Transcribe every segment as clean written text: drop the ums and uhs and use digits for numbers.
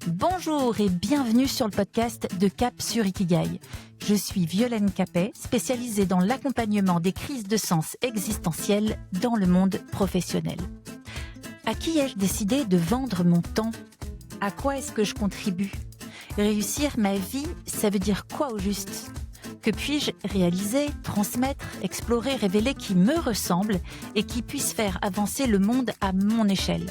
Bonjour et bienvenue sur le podcast de Cap sur Ikigai. Je suis Violaine Capet, spécialisée dans l'accompagnement des crises de sens existentielles dans le monde professionnel. À qui ai-je décidé de vendre mon temps ? À quoi est-ce que je contribue ? Réussir ma vie, ça veut dire quoi au juste ? Que puis-je réaliser, transmettre, explorer, révéler qui me ressemble et qui puisse faire avancer le monde à mon échelle ?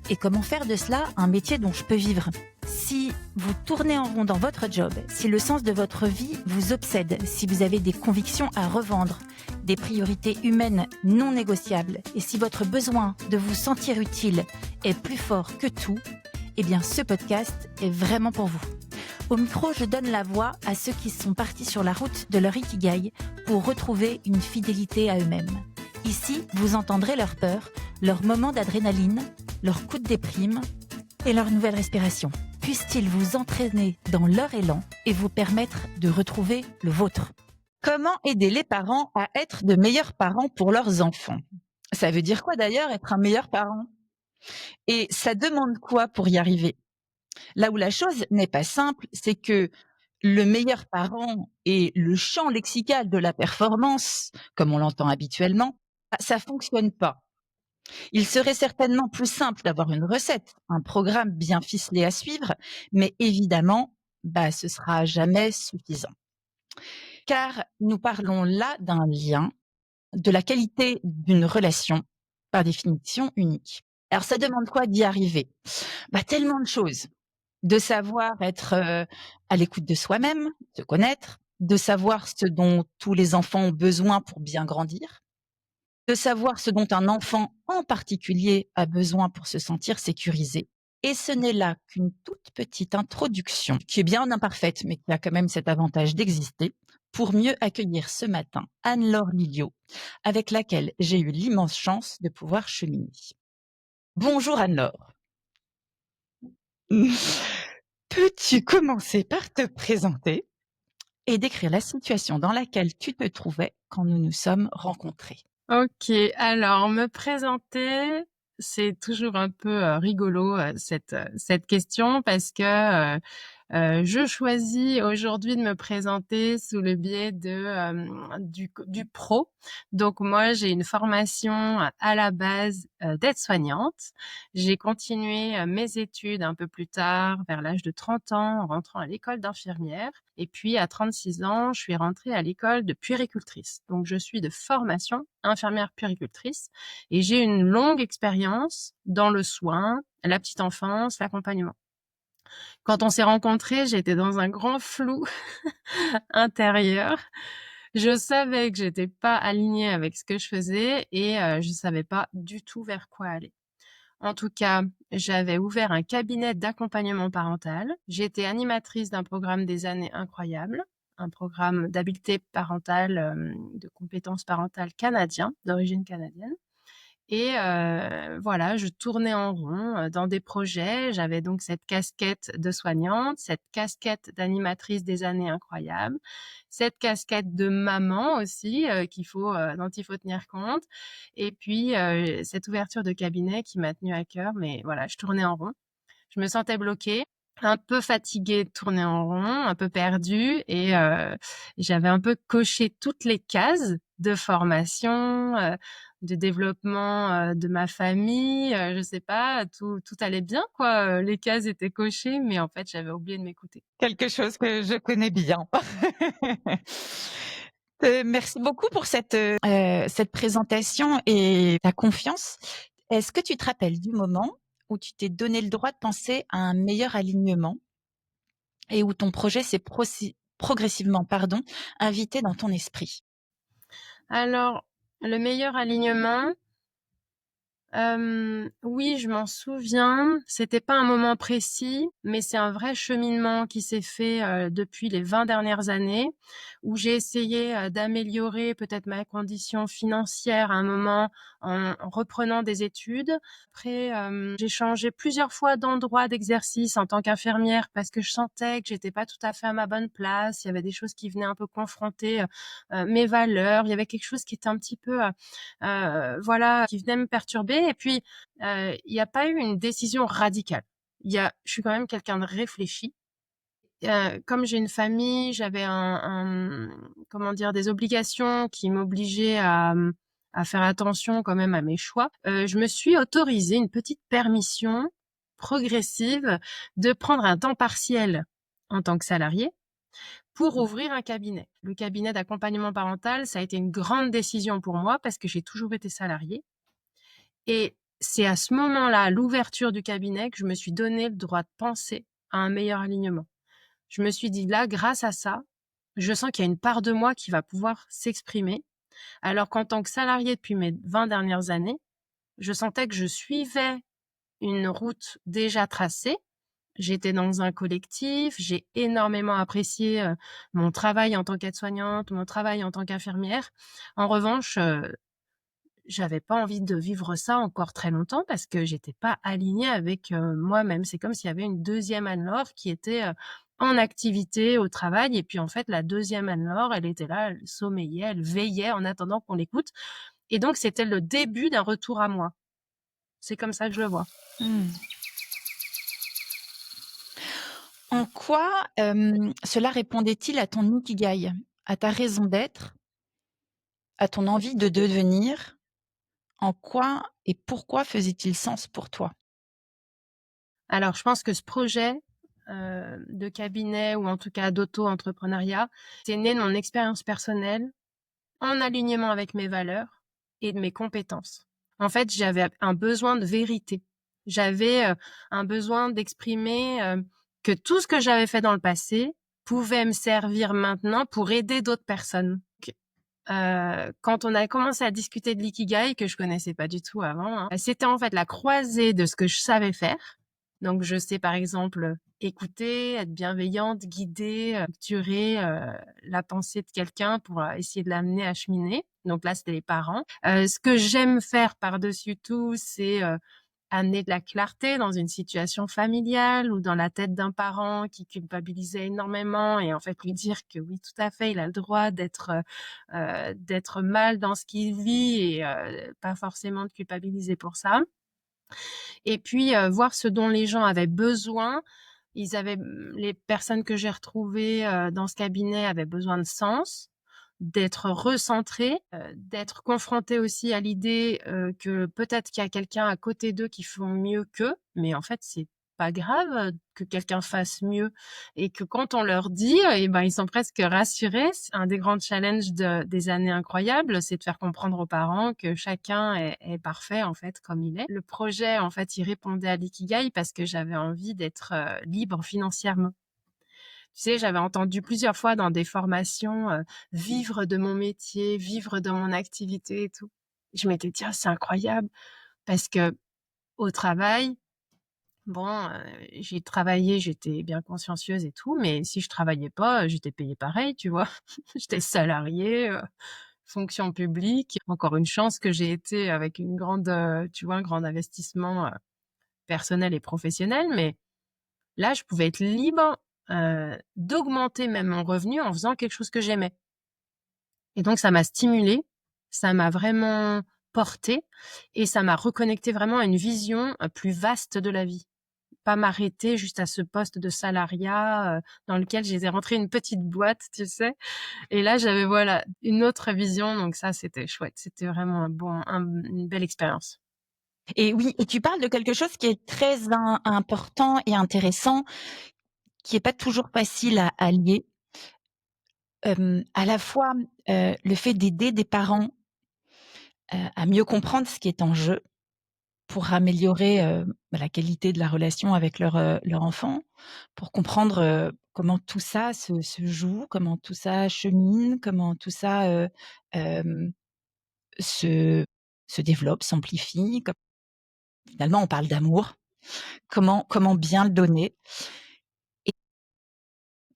Et comment faire de cela un métier dont je peux vivre ? Si vous tournez en rond dans votre job, si le sens de votre vie vous obsède, si vous avez des convictions à revendre, des priorités humaines non négociables, et si votre besoin de vous sentir utile est plus fort que tout, eh bien ce podcast est vraiment pour vous. Au micro, je donne la voix à ceux qui sont partis sur la route de leur Ikigai pour retrouver une fidélité à eux-mêmes. Ici, vous entendrez leurs peurs, leurs moments d'adrénaline, leurs coups de déprime et leur nouvelle respiration. Puissent-ils vous entraîner dans leur élan et vous permettre de retrouver le vôtre. Comment aider les parents à être de meilleurs parents pour leurs enfants ? Ça veut dire quoi d'ailleurs être un meilleur parent ? Et ça demande quoi pour y arriver ? Là où la chose n'est pas simple, c'est que le meilleur parent et le champ lexical de la performance, comme on l'entend habituellement, ça fonctionne pas. Il serait certainement plus simple d'avoir une recette, un programme bien ficelé à suivre, mais évidemment, ce sera jamais suffisant. Car nous parlons là d'un lien, de la qualité d'une relation, par définition unique. Alors ça demande quoi d'y arriver ? Tellement de choses. De savoir être à l'écoute de soi-même, se connaître, de savoir ce dont tous les enfants ont besoin pour bien grandir, de savoir ce dont un enfant en particulier a besoin pour se sentir sécurisé. Et ce n'est là qu'une toute petite introduction, qui est bien imparfaite, mais qui a quand même cet avantage d'exister, pour mieux accueillir ce matin Anne-Laure Lilliot, avec laquelle j'ai eu l'immense chance de pouvoir cheminer. Bonjour Anne-Laure. Peux-tu commencer par te présenter et décrire la situation dans laquelle tu te trouvais quand nous nous sommes rencontrés ? Ok, alors me présenter, c'est toujours un peu rigolo cette question parce que je choisis aujourd'hui de me présenter sous le biais du pro. Donc moi, j'ai une formation à la base d'aide-soignante. J'ai continué mes études un peu plus tard, vers l'âge de 30 ans, en rentrant à l'école d'infirmière. Et puis à 36 ans, je suis rentrée à l'école de puéricultrice. Donc je suis de formation infirmière puéricultrice et j'ai une longue expérience dans le soin, la petite enfance, l'accompagnement. Quand on s'est rencontrés, j'étais dans un grand flou intérieur. Je savais que j'étais pas alignée avec ce que je faisais et je savais pas du tout vers quoi aller. En tout cas, j'avais ouvert un cabinet d'accompagnement parental. J'étais animatrice d'un programme des années incroyables, un programme d'habileté parentale, de compétences parentales canadien, d'origine canadienne. Et voilà, je tournais en rond dans des projets. J'avais donc cette casquette de soignante, cette casquette d'animatrice des années incroyables, cette casquette de maman aussi dont il faut tenir compte. Et puis cette ouverture de cabinet qui m'a tenue à cœur. Mais voilà, je tournais en rond. Je me sentais bloquée, un peu fatiguée de tourner en rond, un peu perdue. Et j'avais un peu coché toutes les cases de formation, de développement de ma famille, je sais pas, tout allait bien quoi, les cases étaient cochées, mais en fait j'avais oublié de m'écouter. Quelque chose que je connais bien. Merci beaucoup pour cette présentation et ta confiance. Est-ce que tu te rappelles du moment où tu t'es donné le droit de penser à un meilleur alignement et où ton projet s'est progressivement invité dans ton esprit ? Alors, le meilleur alignement, oui, je m'en souviens. C'était pas un moment précis, mais c'est un vrai cheminement qui s'est fait depuis les 20 dernières années, où j'ai essayé d'améliorer peut-être ma condition financière à un moment en reprenant des études. Après, j'ai changé plusieurs fois d'endroit d'exercice en tant qu'infirmière parce que je sentais que j'étais pas tout à fait à ma bonne place. Il y avait des choses qui venaient un peu confronter mes valeurs. Il y avait quelque chose qui était un petit peu qui venait me perturber. Et puis, il n'y a pas eu une décision radicale. je suis quand même quelqu'un de réfléchi. Comme j'ai une famille, j'avais comment dire, des obligations qui m'obligeaient à faire attention quand même à mes choix. Je me suis autorisée une petite permission progressive de prendre un temps partiel en tant que salariée pour ouvrir un cabinet. Le cabinet d'accompagnement parental, ça a été une grande décision pour moi parce que j'ai toujours été salariée. Et c'est à ce moment-là, à l'ouverture du cabinet, que je me suis donné le droit de penser à un meilleur alignement. Je me suis dit, là, grâce à ça, je sens qu'il y a une part de moi qui va pouvoir s'exprimer. Alors qu'en tant que salariée depuis mes 20 dernières années, je sentais que je suivais une route déjà tracée. J'étais dans un collectif, j'ai énormément apprécié mon travail en tant qu'aide-soignante, mon travail en tant qu'infirmière. En revanche, j'avais pas envie de vivre ça encore très longtemps parce que j'étais pas alignée avec moi-même. C'est comme s'il y avait une deuxième Anne-Laure qui était en activité au travail, et puis en fait la deuxième Anne-Laure, elle était là, elle sommeillait, elle veillait en attendant qu'on l'écoute, et donc c'était le début d'un retour à moi. C'est comme ça que je le vois. En quoi cela répondait-il à ton ikigai, à ta raison d'être, à ton envie de devenir? En quoi et pourquoi faisait-il sens pour toi? Alors je pense que ce projet de cabinet, ou en tout cas d'auto-entrepreneuriat, c'est né de mon expérience personnelle, en alignement avec mes valeurs et de mes compétences. En fait, j'avais un besoin de vérité. J'avais un besoin d'exprimer que tout ce que j'avais fait dans le passé pouvait me servir maintenant pour aider d'autres personnes. Quand on a commencé à discuter de l'ikigai, que je connaissais pas du tout avant, hein, c'était en fait la croisée de ce que je savais faire. Donc, je sais par exemple écouter, être bienveillante, guider, structurer la pensée de quelqu'un pour essayer de l'amener à cheminer. Donc là, c'était les parents. Ce que j'aime faire par-dessus tout, c'est amener de la clarté dans une situation familiale ou dans la tête d'un parent qui culpabilisait énormément, et en fait lui dire que oui, tout à fait, il a le droit d'être mal dans ce qu'il vit, et pas forcément de culpabiliser pour ça. Et puis voir ce dont les gens avaient besoin. Les personnes que j'ai retrouvées dans ce cabinet avaient besoin de sens, d'être recentrées, d'être confrontées aussi à l'idée que peut-être qu'il y a quelqu'un à côté d'eux qui font mieux qu'eux, mais en fait c'est pas grave que quelqu'un fasse mieux, et que quand on leur dit, eh ben ils sont presque rassurés. C'est un des grands challenges des années incroyables, c'est de faire comprendre aux parents que chacun est parfait en fait comme il est. Le projet en fait il répondait à l'ikigai parce que j'avais envie d'être libre financièrement. Tu sais, j'avais entendu plusieurs fois dans des formations vivre de mon métier, vivre de mon activité et tout. Je m'étais dit, ah, c'est incroyable, parce que au travail, bon, j'ai travaillé, j'étais bien consciencieuse et tout, mais si je travaillais pas, j'étais payée pareil, tu vois. J'étais salariée, fonction publique. Encore une chance que j'ai été avec une grande, tu vois, un grand investissement personnel et professionnel, mais là, je pouvais être libre d'augmenter même mon revenu en faisant quelque chose que j'aimais. Et donc, ça m'a stimulée, ça m'a vraiment portée, et ça m'a reconnecté vraiment à une vision plus vaste de la vie. Pas m'arrêter juste à ce poste de salariat dans lequel j'étais rentrée une petite boîte, tu sais. Et là, j'avais voilà une autre vision, donc ça, c'était chouette. C'était vraiment une belle expérience. Et oui, et tu parles de quelque chose qui est très important et intéressant, qui est pas toujours facile à allier. À la fois, le fait d'aider des parents, à mieux comprendre ce qui est en jeu pour améliorer, la qualité de la relation avec leur enfant, pour comprendre, comment tout ça se joue, comment tout ça chemine, comment tout ça, hem, se se développe, s'amplifie. Comme finalement on parle d'amour, comment bien le donner. Et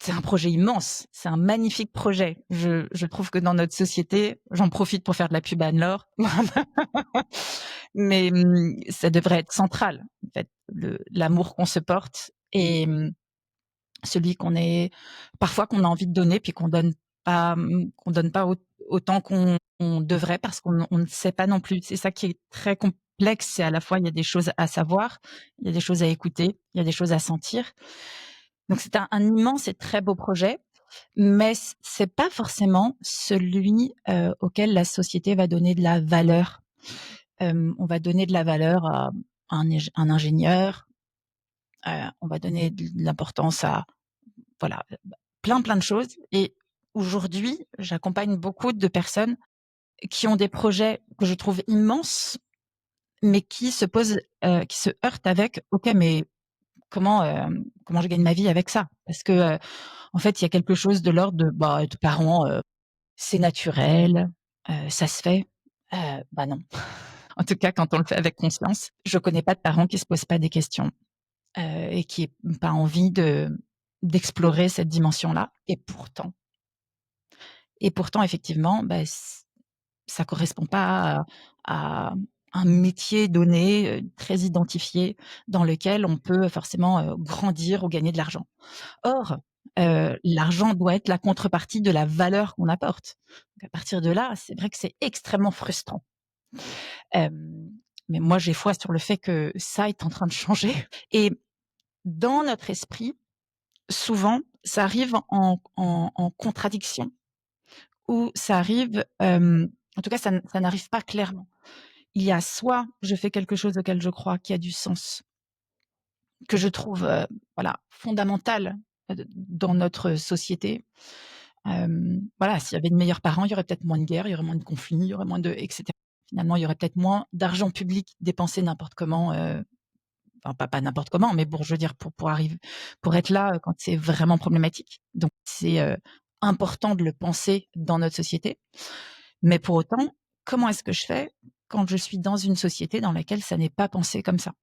c'est un projet immense, c'est un magnifique projet. Je trouve que dans notre société, j'en profite pour faire de la pub à Anne-Laure, mais ça devrait être central, en fait, l'amour qu'on se porte, et celui parfois qu'on a envie de donner, puis qu'on donne pas autant qu'on devrait, parce qu'on ne sait pas non plus. C'est ça qui est très complexe, c'est à la fois, il y a des choses à savoir, il y a des choses à écouter, il y a des choses à sentir. Donc c'est un immense et très beau projet, mais c'est pas forcément celui, auquel la société va donner de la valeur. On va donner de la valeur à un ingénieur, on va donner de l'importance à voilà, plein de choses et aujourd'hui, j'accompagne beaucoup de personnes qui ont des projets que je trouve immenses, mais qui se heurtent avec: «OK, mais comment je gagne ma vie avec ça?» parce que, en fait, il y a quelque chose de l'ordre de, bah, être parent, c'est naturel, ça se fait. Bah, non. En tout cas, quand on le fait avec conscience. Je connais pas de parents qui se posent pas des questions, et qui aient pas envie d'explorer cette dimension-là et pourtant effectivement, bah, ça correspond pas à un métier donné, très identifié, dans lequel on peut forcément, grandir ou gagner de l'argent. Or, l'argent doit être la contrepartie de la valeur qu'on apporte. Donc à partir de là, c'est vrai que c'est extrêmement frustrant. Hem, mais moi, j'ai foi sur le fait que ça est en train de changer et dans notre esprit, souvent, ça arrive en contradiction ou ça arrive, en tout cas, ça n'arrive pas clairement. Il y a soit je fais quelque chose auquel je crois qui a du sens, que je trouve, voilà, fondamental, dans notre société. Voilà, s'il y avait de meilleurs parents, il y aurait peut-être moins de guerres, il y aurait moins de conflits, il y aurait moins de et cetera. Finalement, il y aurait peut-être moins d'argent public dépensé n'importe comment, enfin pas n'importe comment, mais bon, je veux dire pour être là, quand c'est vraiment problématique. Donc c'est, important de le penser dans notre société. Mais pour autant, comment est-ce que je fais quand je suis dans une société dans laquelle ça n'est pas pensé comme ça?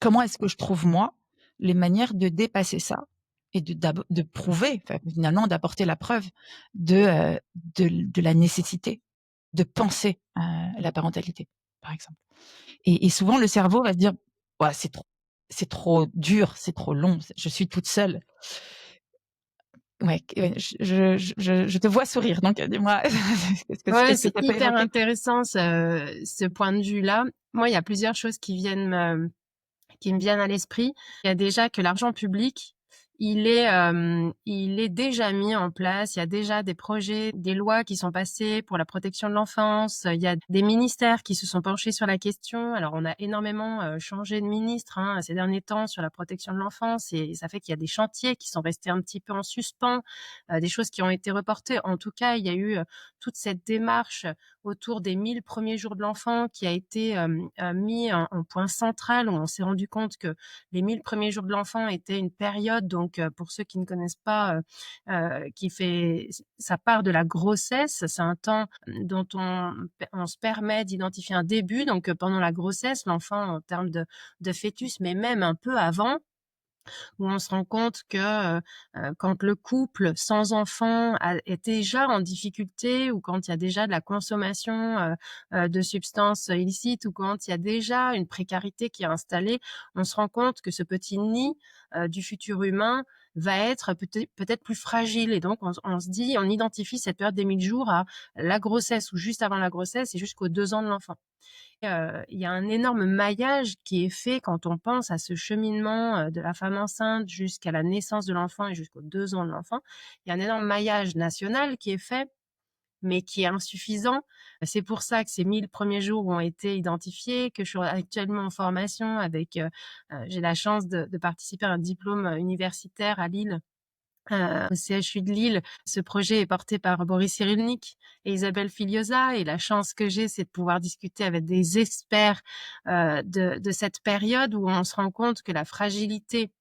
Comment est-ce que je trouve moi les manières de dépasser ça et de prouver, enfin, finalement d'apporter la preuve de la nécessité de penser à la parentalité, par exemple. Et souvent le cerveau va se dire: «Ouais, c'est trop dur, c'est trop long, je suis toute seule». Ouais, ouais, je te vois sourire, donc dis-moi Ouais, qu'est-ce que c'est ça peut hyper évoquer? intéressant ce point de vue-là. Moi, il y a plusieurs choses qui me viennent à l'esprit. Il y a déjà que l'argent public, il est déjà mis en place. Il y a déjà des projets, des lois qui sont passées pour la protection de l'enfance. Il y a des ministères qui se sont penchés sur la question. Alors, on a énormément changé de ministre ces derniers temps sur la protection de l'enfance et ça fait qu'il y a des chantiers qui sont restés un petit peu en suspens, des choses qui ont été reportées. En tout cas, il y a eu toute cette démarche autour des 1000 premiers jours de l'enfant qui a été mis en point central, où on s'est rendu compte que les 1000 premiers jours de l'enfant étaient une période, donc pour ceux qui ne connaissent pas, qui fait ça part de la grossesse. C'est un temps dont on se permet d'identifier un début, donc pendant la grossesse, l'enfant en termes de fœtus, mais même un peu avant, où on se rend compte que quand le couple sans enfant est déjà en difficulté ou quand il y a déjà de la consommation de substances illicites ou quand il y a déjà une précarité qui est installée, on se rend compte que ce petit nid du futur humain va être peut-être plus fragile. Et donc, on se dit, on identifie cette période des 1000 jours à la grossesse ou juste avant la grossesse et jusqu'aux 2 ans de l'enfant. Il y a un énorme maillage qui est fait quand on pense à ce cheminement, de la femme enceinte jusqu'à la naissance de l'enfant et jusqu'aux 2 ans de l'enfant. Il y a un énorme maillage national qui est fait, mais qui est insuffisant. C'est pour ça que ces 1000 premiers jours ont été identifiés, que je suis actuellement en formation avec, j'ai la chance de participer à un diplôme, universitaire à Lille, au CHU de Lille. Ce projet est porté par Boris Cyrulnik et Isabelle Filiosa et la chance que j'ai, c'est de pouvoir discuter avec des experts de cette période où on se rend compte que la fragilité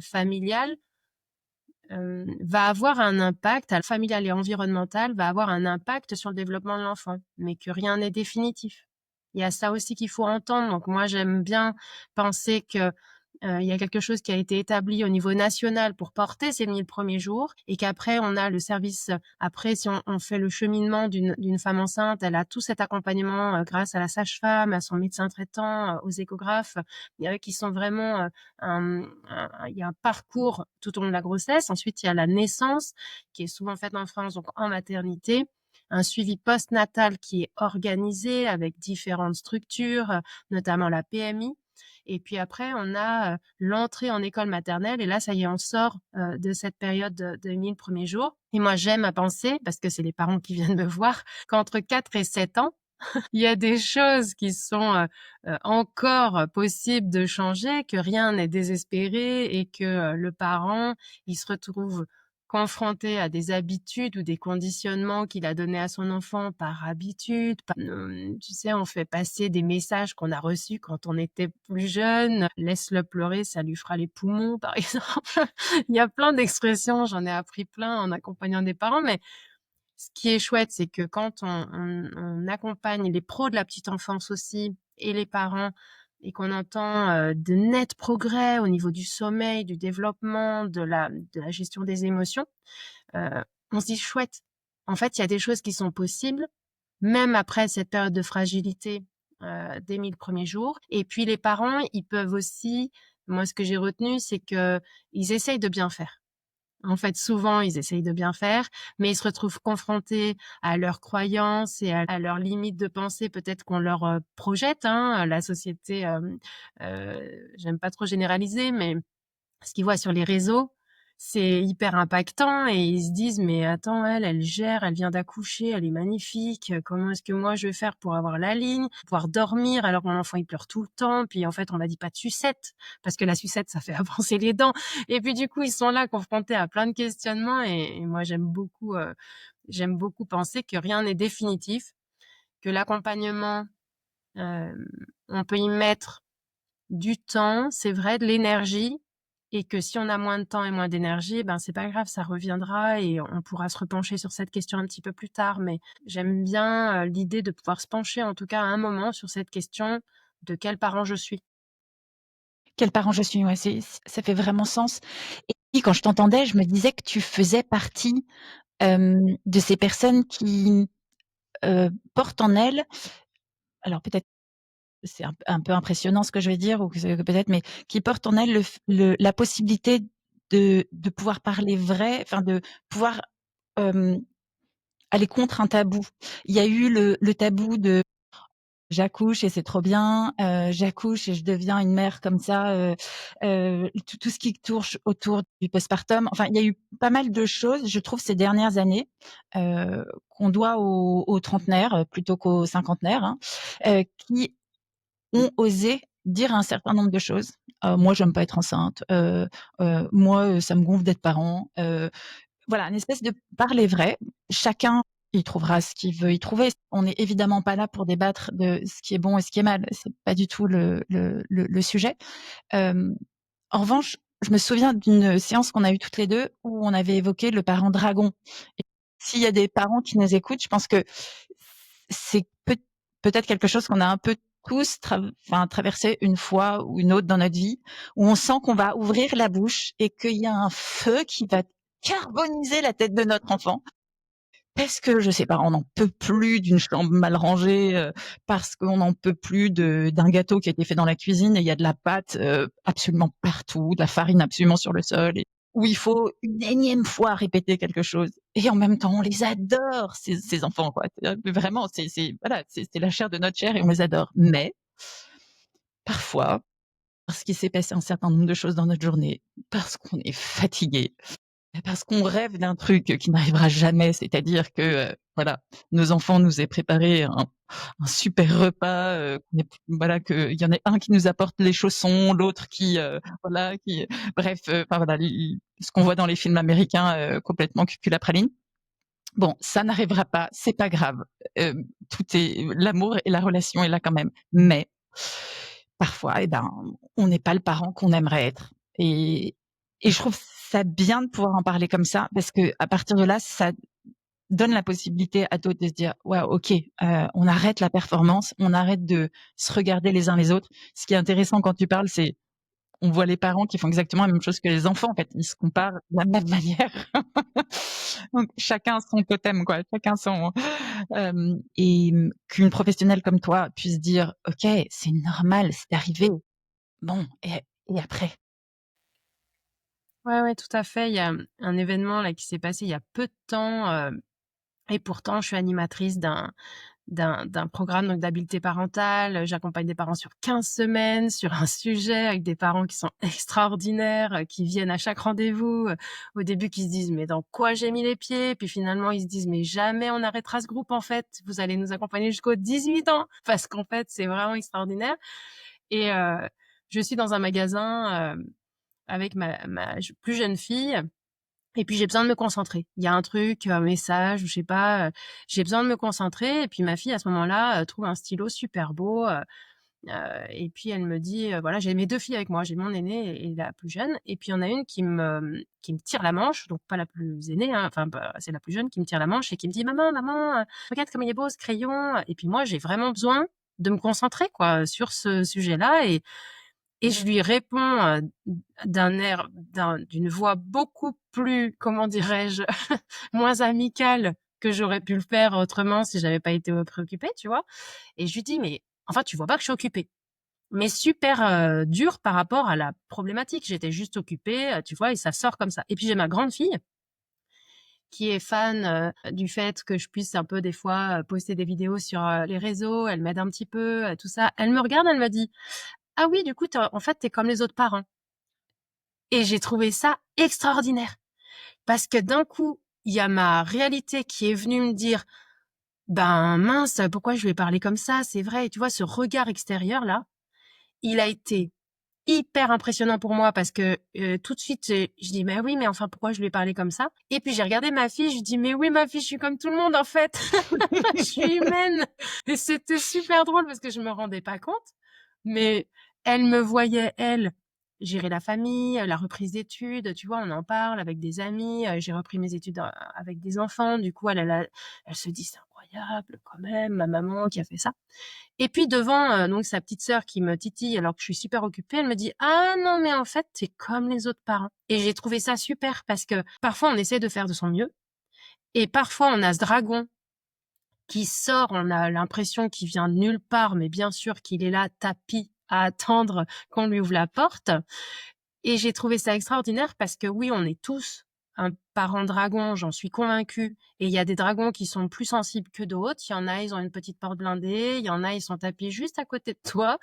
familiale va avoir un impact, familial et environnemental, va avoir un impact sur le développement de l'enfant, mais que rien n'est définitif. Il y a ça aussi qu'il faut entendre. Donc moi, j'aime bien penser que il y a quelque chose qui a été établi au niveau national pour porter ces 1000 premiers jours et qu'après on a le service, après si on fait le cheminement d'une femme enceinte, elle a tout cet accompagnement grâce à la sage-femme, à son médecin traitant, aux échographes, qui sont vraiment il y a un parcours tout au long de la grossesse. Ensuite, il y a la naissance qui est souvent faite en France, donc en maternité. un suivi postnatal qui est organisé avec différentes structures, notamment la PMI. Et puis après, on a l'entrée en école maternelle. Et là, ça y est, on sort de cette période de 1000 premiers jours. Et moi, j'aime à penser, parce que c'est les parents qui viennent me voir, qu'entre 4 et 7 ans, il y a des choses qui sont encore possibles de changer, que rien n'est désespéré et que le parent, il se retrouve confronté à des habitudes ou des conditionnements qu'il a donnés à son enfant par habitude. Tu sais, on fait passer des messages qu'on a reçus quand on était plus jeune. Laisse-le pleurer, ça lui fera les poumons, par exemple. Il y a plein d'expressions, j'en ai appris plein en accompagnant des parents, mais ce qui est chouette, c'est que quand on accompagne les pros de la petite enfance aussi et les parents et qu'on entend de nets progrès au niveau du sommeil, du développement, de la gestion des émotions, on se dit chouette. En fait, il y a des choses qui sont possibles, même après cette période de fragilité des 1000 premiers jours. Et puis les parents, ils peuvent aussi, moi ce que j'ai retenu, c'est que ils essayent de bien faire. En fait, souvent, ils essayent de bien faire, mais ils se retrouvent confrontés à leurs croyances et à leurs limites de pensée, peut-être qu'on leur projette. Hein, la société, j'aime pas trop généraliser, mais ce qu'ils voient sur les réseaux, c'est hyper impactant et ils se disent mais attends, elle gère, elle vient d'accoucher, elle est magnifique, comment est-ce que moi je vais faire pour avoir la ligne, pouvoir dormir alors que mon enfant il pleure tout le temps, puis en fait on m'a dit pas de sucette parce que la sucette ça fait avancer les dents et puis du coup ils sont là confrontés à plein de questionnements et moi j'aime beaucoup penser que rien n'est définitif, que l'accompagnement euh, on peut y mettre du temps, c'est vrai, de l'énergie, et que si on a moins de temps et moins d'énergie, ben c'est pas grave, ça reviendra et on pourra se repencher sur cette question un petit peu plus tard. Mais j'aime bien l'idée de pouvoir se pencher, en tout cas à un moment, sur cette question de quel parent je suis. Quel parent je suis, ouais, ça fait vraiment sens. Et puis quand je t'entendais, je me disais que tu faisais partie, de ces personnes qui, portent en elles, alors peut-être c'est un peu impressionnant ce que je vais dire ou que peut-être, mais qui portent en elles la possibilité de pouvoir parler vrai, enfin de pouvoir, hem, aller contre un tabou. Il y a eu le tabou de j'accouche et c'est trop bien, j'accouche et je deviens une mère comme ça, tout ce qui tourne autour du postpartum. Enfin, il y a eu pas mal de choses, je trouve, ces dernières années, qu'on doit aux trentenaires, plutôt qu'aux cinquantenaires, hein, qui ont osé dire un certain nombre de choses. Moi, j'aime pas être enceinte. Moi, ça me gonfle d'être parent. Voilà, une espèce de parler vrai. Chacun y trouvera ce qu'il veut y trouver. On n'est évidemment pas là pour débattre de ce qui est bon et ce qui est mal. C'est pas du tout le sujet. Hem, En revanche, je me souviens d'une séance qu'on a eue toutes les 2 où on avait évoqué le parent dragon. Et s'il y a des parents qui nous écoutent, je pense que c'est peut-être quelque chose qu'on a un peu tous traversé une fois ou une autre dans notre vie, où on sent qu'on va ouvrir la bouche et qu'il y a un feu qui va carboniser la tête de notre enfant. Parce que, je sais pas, on n'en peut plus d'une chambre mal rangée, parce qu'on n'en peut plus d'un gâteau qui a été fait dans la cuisine et il y a de la pâte, absolument partout, de la farine absolument sur le sol et où il faut une énième fois répéter quelque chose. Et en même temps, on les adore ces enfants, quoi. Vraiment, voilà, c'est la chair de notre chair et on les adore. Mais parfois, parce qu'il s'est passé un certain nombre de choses dans notre journée, parce qu'on est fatigué, parce qu'on rêve d'un truc qui n'arrivera jamais, c'est-à-dire que, voilà, nos enfants nous aient préparé un super repas, voilà, qu'il y en ait un qui nous apporte les chaussons, l'autre qui, voilà, qui bref, enfin voilà, ce qu'on voit dans les films américains, complètement cuculapraline. Bon, ça n'arrivera pas, c'est pas grave. Tout est l'amour et la relation est là quand même. Mais parfois, eh ben, on n'est pas le parent qu'on aimerait être. Et je trouve ça bien de pouvoir en parler comme ça, parce que à partir de là, ça donne la possibilité à d'autres de se dire: «Ouais, OK, on arrête la performance, on arrête de se regarder les uns les autres». Ce qui est intéressant quand tu parles, c'est on voit les parents qui font exactement la même chose que les enfants, en fait. Ils se comparent de la même manière. Donc chacun son totem, quoi, chacun son et qu'une professionnelle comme toi puisse dire: «OK, c'est normal, c'est arrivé. Bon et après?» Ouais, ouais, tout à fait. Il y a un événement là qui s'est passé il y a peu de temps et pourtant je suis animatrice d'un programme donc d'habileté parentale. J'accompagne des parents sur 15 semaines sur un sujet avec des parents qui sont extraordinaires, qui viennent à chaque rendez-vous, au début qui se disent: «Mais dans quoi j'ai mis les pieds?» Puis finalement ils se disent: «Mais jamais on arrêtera ce groupe en fait, vous allez nous accompagner jusqu'aux 18 ans!» Parce qu'en fait, c'est vraiment extraordinaire et je suis dans un magasin, avec ma plus jeune fille et puis j'ai besoin de me concentrer. Il y a un truc, un message ou je sais pas, j'ai besoin de me concentrer et puis ma fille à ce moment-là, trouve un stylo super beau, et puis elle me dit, voilà, j'ai mes 2 filles avec moi, j'ai mon aînée et la plus jeune et puis il y en a une qui me tire la manche, donc pas la plus aînée, hein, enfin bah, c'est la plus jeune qui me tire la manche et qui me dit: «Maman, maman, regarde comme il est beau ce crayon» et puis moi j'ai vraiment besoin de me concentrer quoi, sur ce sujet-là et je lui réponds, d'une voix beaucoup plus, comment dirais-je, moins amicale que j'aurais pu le faire autrement si j'avais pas été, préoccupée, tu vois? Et je lui dis: «Mais enfin, tu vois pas que je suis occupée?» Mais super, dur par rapport à la problématique. J'étais juste occupée, tu vois? Et ça sort comme ça. Et puis j'ai ma grande fille qui est fan, du fait que je puisse un peu des fois, poster des vidéos sur, les réseaux. Elle m'aide un petit peu, tout ça. Elle me regarde, elle me dit: «Ah oui, du coup, en fait, tu es comme les autres parents». Et j'ai trouvé ça extraordinaire parce que d'un coup, il y a ma réalité qui est venue me dire: «Ben mince, pourquoi je lui ai parlé comme ça? C'est vrai». Et tu vois, ce regard extérieur là, il a été hyper impressionnant pour moi parce que, tout de suite, je dis: «Mais oui, mais enfin pourquoi je lui ai parlé comme ça?» Et puis j'ai regardé ma fille, je lui dis: «Mais oui ma fille, je suis comme tout le monde en fait, je suis humaine». Et c'était super drôle parce que je me rendais pas compte, mais elle me voyait, elle, gérer la famille, la reprise d'études, tu vois? On en parle avec des amis, j'ai repris mes études, avec des enfants. Du coup, elle se dit: «C'est incroyable quand même, ma maman qui a fait ça». Et puis devant, donc sa petite sœur qui me titille alors que je suis super occupée, elle me dit: «Ah non, mais en fait, tu comme les autres parents» et j'ai trouvé ça super parce que parfois on essaie de faire de son mieux et parfois on a ce dragon qui sort, on a l'impression qu'il vient de nulle part, mais bien sûr qu'il est là tapi à attendre qu'on lui ouvre la porte et j'ai trouvé ça extraordinaire parce que oui, on est tous un parent dragon, j'en suis convaincue. Et il y a des dragons qui sont plus sensibles que d'autres. Il y en a, ils ont une petite porte blindée. Il y en a, ils sont tapis juste à côté de toi.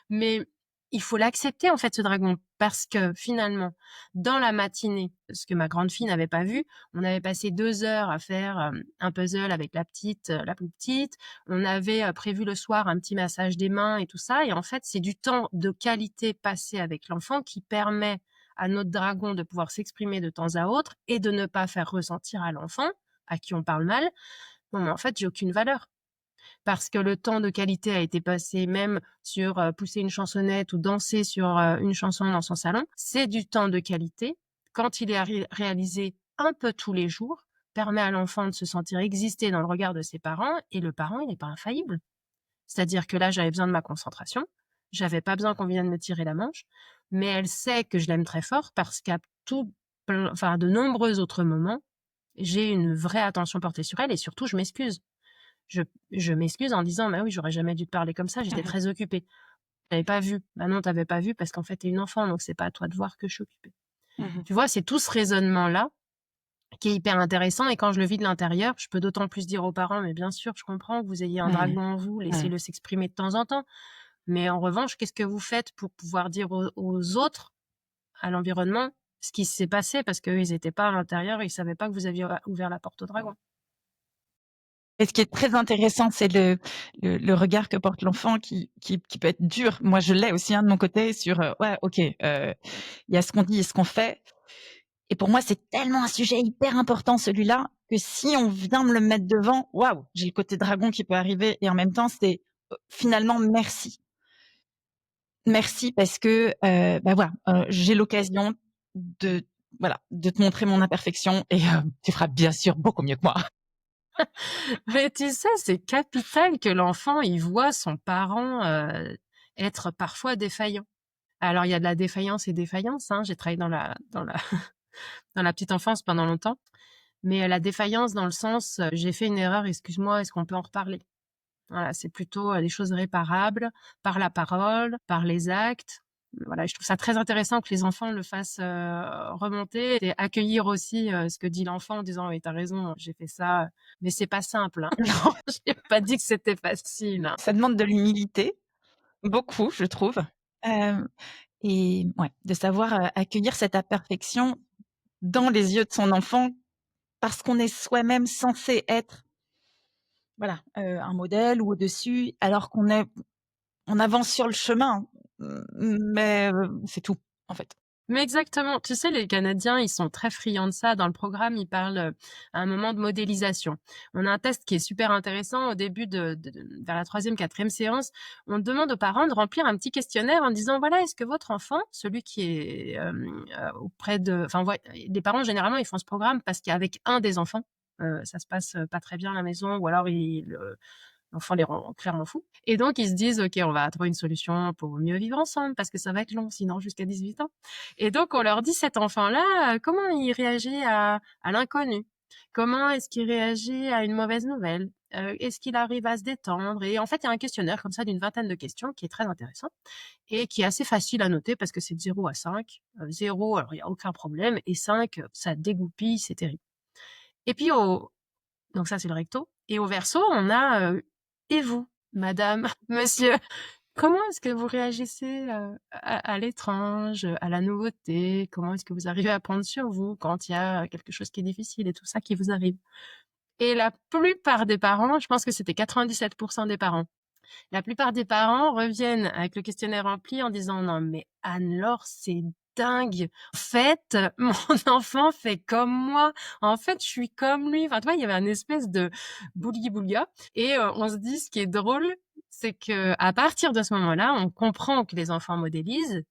Mais il faut l'accepter, en fait, ce dragon. Parce que finalement, dans la matinée, ce que ma grande fille n'avait pas vu, on avait passé 2 heures à faire un puzzle avec la petite, la plus petite. On avait prévu le soir un petit massage des mains et tout ça. Et en fait, c'est du temps de qualité passé avec l'enfant qui permet à notre dragon de pouvoir s'exprimer de temps à autre et de ne pas faire ressentir à l'enfant, à qui on parle mal, non mais en fait j'ai aucune valeur. Parce que le temps de qualité a été passé même sur pousser une chansonnette ou danser sur une chanson dans son salon. C'est du temps de qualité. Quand il est réalisé un peu tous les jours, permet à l'enfant de se sentir exister dans le regard de ses parents et le parent, il n'est pas infaillible. C'est-à-dire que là, j'avais besoin de ma concentration. J'avais pas besoin qu'on vienne me tirer la manche, mais elle sait que je l'aime très fort parce qu'à de nombreux autres moments, j'ai une vraie attention portée sur elle et surtout, je m'excuse. Je m'excuse en disant: «Mais oui, j'aurais jamais dû te parler comme ça, j'étais très occupée. J'avais pas vu». «Bah non, t'avais pas vu parce qu'en fait, t'es une enfant, donc c'est pas à toi de voir que je suis occupée». Mmh. Tu vois, c'est tout ce raisonnement-là qui est hyper intéressant et quand je le vis de l'intérieur, je peux d'autant plus dire aux parents: «Mais bien sûr, je comprends que vous ayez un Mmh. dragon en vous, Mmh. laissez-le s'exprimer de temps en temps. Mais en revanche, qu'est-ce que vous faites pour pouvoir dire aux autres, à l'environnement, ce qui s'est passé? Parce qu'eux, ils étaient pas à l'intérieur, ils savaient pas que vous aviez ouvert la porte au dragon». Et ce qui est très intéressant, c'est le regard que porte l'enfant qui peut être dur. Moi, je l'ai aussi, hein, de mon côté sur, ouais, OK, il y a ce qu'on dit et ce qu'on fait. Et pour moi, c'est tellement un sujet hyper important celui-là, que si on vient me le mettre devant, waouh, j'ai le côté dragon qui peut arriver et en même temps, c'est, finalement merci. Merci parce que, bah, voilà, j'ai l'occasion de voilà, de te montrer mon imperfection et tu feras bien sûr beaucoup mieux que moi. Mais tu sais, c'est capital que l'enfant, il voit son parent, être parfois défaillant. Alors il y a de la défaillance et défaillance, hein. J'ai travaillé dans la dans la petite enfance pendant longtemps, mais la défaillance dans le sens, «J'ai fait une erreur, excuse-moi, est-ce qu'on peut en reparler?» Voilà, c'est plutôt, des choses réparables par la parole, par les actes Voilà, je trouve ça très intéressant que les enfants le fassent remonter et accueillir aussi ce que dit l'enfant en disant: «Oui, tu as raison, j'ai fait ça, mais c'est pas simple, hein». Non, j'ai pas dit que c'était facile, hein. Ça demande de l'humilité, beaucoup, je trouve. Hem et ouais, de savoir, accueillir cette imperfection dans les yeux de son enfant parce qu'on est soi-même censé être, voilà, un modèle ou au-dessus alors on avance sur le chemin, mais c'est tout, en fait. Mais exactement. Tu sais, les Canadiens, ils sont très friands de ça. Dans le programme, ils parlent, à un moment de modélisation. On a un test qui est super intéressant au début vers la 3e, 4e séance. On demande aux parents de remplir un petit questionnaire en disant: «Voilà, est-ce que votre enfant», celui qui est, auprès de enfin, ouais, les parents, généralement, ils font ce programme parce qu'avec un des enfants, ça se passe, pas très bien à la maison ou alors l'enfant les rend clairement fous. Et donc, ils se disent: «OK, on va trouver une solution pour mieux vivre ensemble parce que ça va être long sinon jusqu'à 18 ans». Et donc, on leur dit: «Cet enfant-là, comment il réagit à l'inconnu? Comment est-ce qu'il réagit à une mauvaise nouvelle? Est-ce qu'il arrive à se détendre?» Et en fait, il y a un questionnaire comme ça d'une vingtaine de questions qui est très intéressant et qui est assez facile à noter parce que c'est de 0 à 5. 0, alors il y a aucun problème et 5, ça dégoupille, c'est terrible. Et puis donc ça, c'est le recto. Et au verso, on a, et vous, madame, monsieur, comment est-ce que vous réagissez, à l'étrange, à la nouveauté? Comment est-ce que vous arrivez à prendre sur vous quand il y a quelque chose qui est difficile et tout ça qui vous arrive? Et la plupart des parents, je pense que c'était 97% des parents, la plupart des parents reviennent avec le questionnaire rempli en disant: «Non mais Anne-Laure, c'est dingue. En fait, mon enfant fait comme moi. En fait, je suis comme lui». Enfin, tu vois, il y avait un espèce de bouligi-boulga et on se dit ce qui est drôle, c'est qu'à partir de ce moment-là, on comprend que les enfants modélisent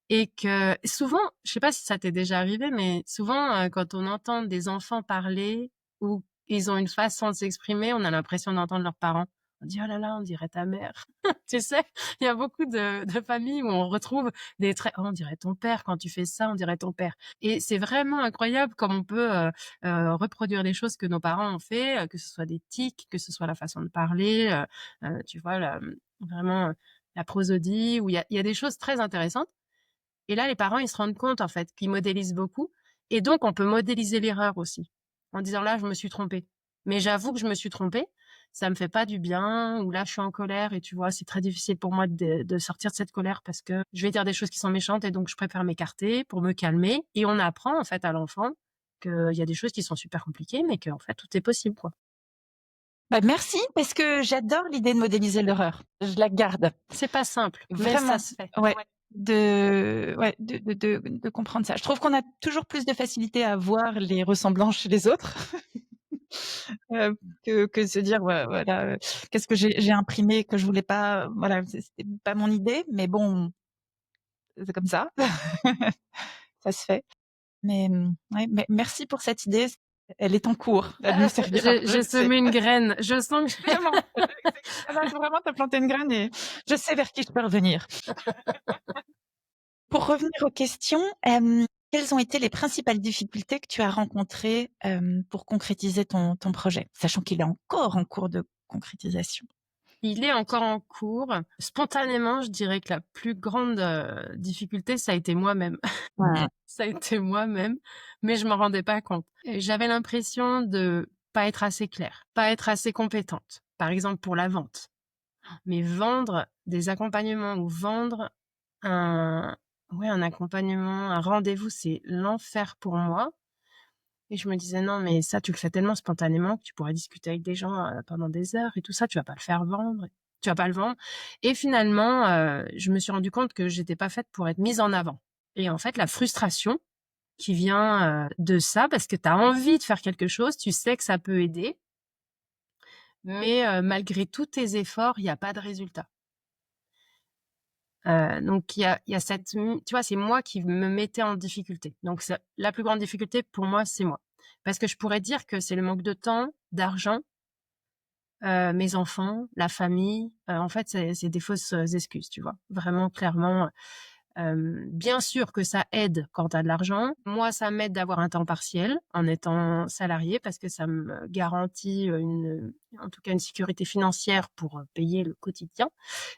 et que souvent, je sais pas si ça t'est déjà arrivé, mais souvent, quand on entend des enfants parler ou ils ont une façon de s'exprimer, on a l'impression d'entendre leurs parents. On dit: «Oh là là, on dirait ta mère». Tu sais? Il y a beaucoup de familles où on retrouve des traits: «Oh, on dirait ton père, quand tu fais ça, on dirait ton père». Et c'est vraiment incroyable comme on peut, reproduire des choses que nos parents ont fait, que ce soit des tics, que ce soit la façon de parler, tu vois? Vraiment, la prosodie, où il y a des choses très intéressantes. Et là, les parents, ils se rendent compte, en fait, qu'ils modélisent beaucoup. Et donc, on peut modéliser l'erreur aussi. En disant, là, je me suis trompée. Mais j'avoue que je me suis trompée. Ça me fait pas du bien. Ou là, je suis en colère et tu vois, c'est très difficile pour moi de sortir de cette colère parce que je vais dire des choses qui sont méchantes et donc je préfère m'écarter pour me calmer. Et on apprend, en fait, à l'enfant qu'il y a des choses qui sont super compliquées, mais qu'en fait, tout est possible, quoi. Bah, merci parce que j'adore l'idée de modéliser l'horreur. Je la garde, C'est pas simple, mais ça vraiment. se fait. Ouais, de comprendre ça. Je trouve qu'on a toujours plus de facilité à voir les ressemblances chez les autres, que se dire: «Ouais, voilà, qu'est-ce que j'ai imprimé que je voulais pas», voilà, c'était pas mon idée, mais bon, c'est comme ça. Ça se fait. Mais, ouais, merci pour cette idée. Elle est en cours. Elle me servira, je J'ai le sais. semé une graine. Je sens que Vraiment, là, vraiment, tu as planté une graine et je sais vers qui je peux revenir. Pour revenir aux questions, quelles ont été les principales difficultés que tu as rencontrées, pour concrétiser ton projet? Sachant qu'il est encore en cours de concrétisation. il est encore en cours. Spontanément, je dirais que la plus grande, difficulté, ça a été moi-même. Mmh. Ça a été moi-même, mais je m'en rendais pas compte. Et j'avais l'impression de pas être assez claire, pas être assez compétente. Par exemple, pour la vente. Mais vendre des accompagnements ou vendre un un accompagnement, un rendez-vous, c'est l'enfer pour moi. Et je me disais: «Non, mais ça, tu le fais tellement spontanément que tu pourrais discuter avec des gens, pendant des heures et tout ça, tu vas pas le faire vendre, tu vas pas le vendre». Et finalement, je me suis rendu compte que j'étais pas faite pour être mise en avant. Et en fait, la frustration qui vient, de ça, parce que tu as envie de faire quelque chose, tu sais que ça peut aider, mais malgré tous tes efforts, il y a pas de résultat. Donc il y a cette tu vois, c'est moi qui me mettais en difficulté. Donc c'est la plus grande difficulté pour moi, c'est moi. Parce que je pourrais dire que c'est le manque de temps, d'argent, mes enfants, la famille, en fait, c'est des fausses, excuses, tu vois? Vraiment clairement, bien sûr que ça aide quand tu as de l'argent. Moi, ça m'aide d'avoir un temps partiel en étant salariée parce que ça me garantit, en tout cas une sécurité financière pour, payer le quotidien.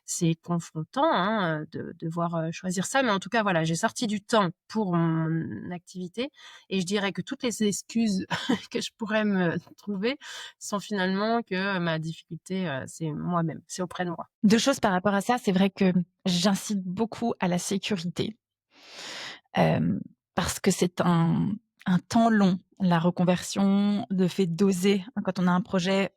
C'est confrontant, hein, de devoir, choisir ça, mais en tout cas, voilà, j'ai sorti du temps pour mon activité et je dirais que toutes les excuses que je pourrais me trouver sont finalement que ma difficulté, c'est moi-même, c'est auprès de moi. 2 choses par rapport à ça. C'est vrai que j'incite beaucoup à la sécurité, hem, parce que c'est un temps long, la reconversion, le fait d'oser quand on a un projet,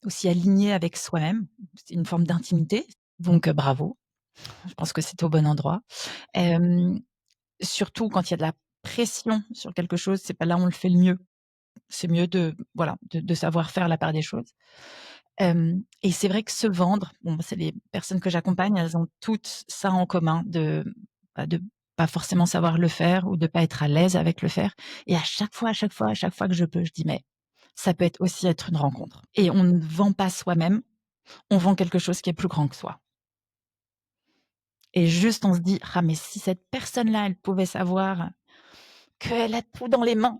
aussi aligné avec soi-même. C'est une forme d'intimité, donc bravo. Je pense que c'est au bon endroit. Hem, Surtout quand il y a de la pression sur quelque chose, c'est pas là où on le fait le mieux. C'est mieux de voilà, de savoir faire la part des choses. Et c'est vrai que se vendre, bon, c'est les personnes que j'accompagne, elles ont toutes ça en commun de pas forcément savoir le faire ou de pas être à l'aise avec le faire. Et à chaque fois que je peux, je dis: «Mais ça peut être aussi être une rencontre». Et on ne vend pas soi-même, on vend quelque chose qui est plus grand que soi. Et juste on se dit: «Ah mais si cette personne-là, elle pouvait savoir qu'elle a tout dans les mains,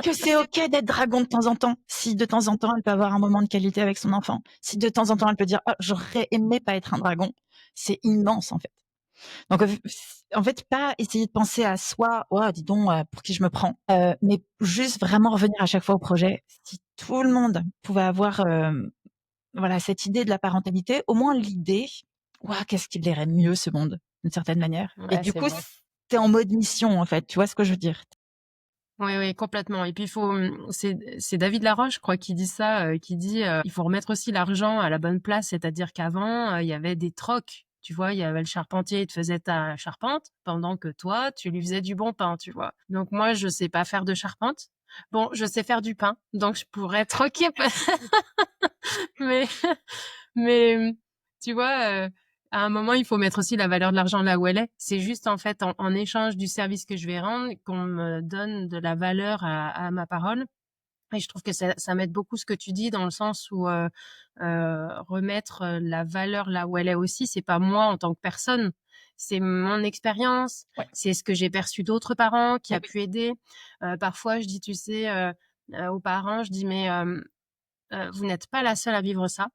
que c'est OK d'être dragon de temps en temps. Si de temps en temps, elle peut avoir un moment de qualité avec son enfant. Si de temps en temps, elle peut dire: «Oh, j'aurais aimé pas être un dragon». C'est immense, en fait. Donc, en fait, pas essayer de penser à soi: «Oh, dis donc, pour qui je me prends?» Mais juste vraiment revenir à chaque fois au projet. Si tout le monde pouvait avoir, voilà, cette idée de la parentalité, au moins l'idée, waouh, qu'est-ce qu'il irait mieux ce monde, d'une certaine manière. Et Ouais, du c'est coup, vrai. tu en mode mission, en fait. Tu vois ce que je veux dire? Oui, oui, complètement et puis il faut, c'est David Laroche, je crois, qui dit ça, qui dit, «Il faut remettre aussi l'argent à la bonne place». C'est-à-dire qu'avant, il y avait des trocs, tu vois? Il y avait le charpentier, il te faisait ta charpente, pendant que toi, tu lui faisais du bon pain, tu vois? Donc moi, je sais pas faire de charpente. Bon, je sais faire du pain, donc je pourrais troquer mais mais, tu vois, à un moment, il faut mettre aussi la valeur de l'argent là où elle est. C'est juste, en fait, en échange du service que je vais rendre, qu'on me donne de la valeur à ma parole et je trouve que ça m'aide beaucoup ce que tu dis dans le sens où, remettre, la valeur là où elle est aussi. C'est pas moi en tant que personne, c'est mon expérience, Ouais. c'est ce que j'ai perçu d'autres parents qui Oui, a oui. pu aider. Parfois, je dis, tu sais, aux parents, je dis: «Mais, vous n'êtes pas la seule à vivre ça.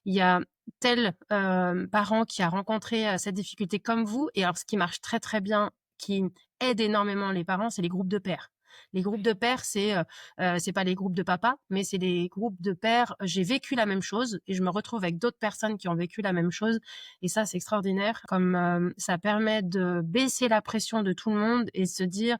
Il y a tel, parent qui a rencontré, cette difficulté comme vous et alors ce qui marche très, très bien, qui aide énormément les parents, c'est les groupes de pairs. Les groupes de pairs, c'est pas les groupes de papa, mais c'est les groupes de pairs. J'ai vécu la même chose et je me retrouve avec d'autres personnes qui ont vécu la même chose et ça, c'est extraordinaire comme, ça permet de baisser la pression de tout le monde et se dire: